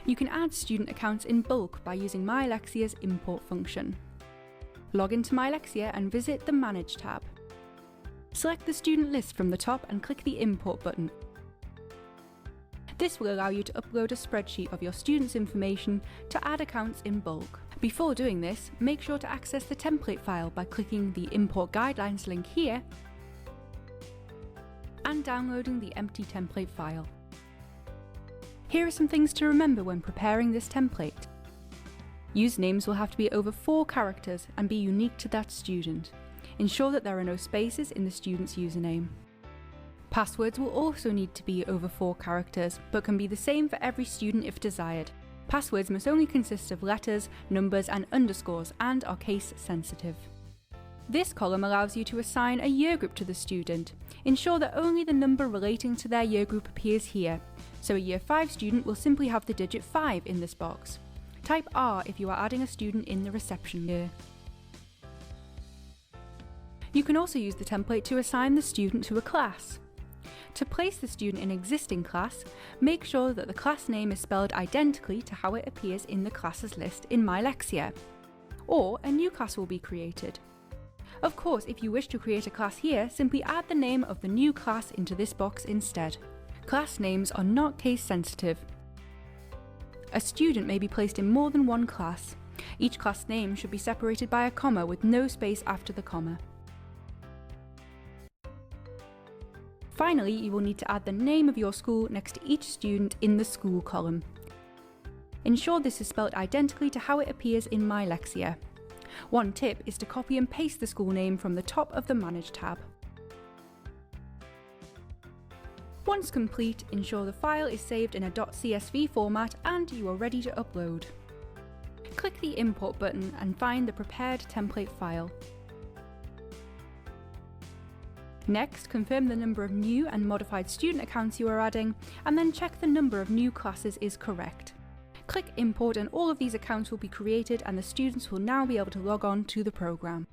You can add student accounts in bulk by using myLexia's import function. Log into myLexia and visit the Manage tab. Select the student list from the top and click the Import button. This will allow you to upload a spreadsheet of your students' information to add accounts in bulk. Before doing this, make sure to access the template file by clicking the Import Guidelines link here and downloading the empty template file. Here are some things to remember when preparing this template. Usernames will have to be over 4 characters and be unique to that student. Ensure that there are no spaces in the student's username. Passwords will also need to be over 4 characters, but can be the same for every student if desired. Passwords must only consist of letters, numbers and underscores and are case sensitive. This column allows you to assign a year group to the student. Ensure that only the number relating to their year group appears here, so a Year 5 student will simply have the digit 5 in this box. Type R if you are adding a student in the reception year. You can also use the template to assign the student to a class. To place the student in an existing class, make sure that the class name is spelled identically to how it appears in the classes list in myLexia, or a new class will be created. Of course, if you wish to create a class here, simply add the name of the new class into this box instead. Class names are not case sensitive. A student may be placed in more than one class. Each class name should be separated by a comma with no space after the comma. Finally, you will need to add the name of your school next to each student in the school column. Ensure this is spelled identically to how it appears in myLexia. One tip is to copy and paste the school name from the top of the Manage tab. Once complete, ensure the file is saved in a .csv format and you are ready to upload. Click the Import button and find the prepared template file. Next, confirm the number of new and modified student accounts you are adding, and then check the number of new classes is correct. Click Import and all of these accounts will be created and the students will now be able to log on to the program.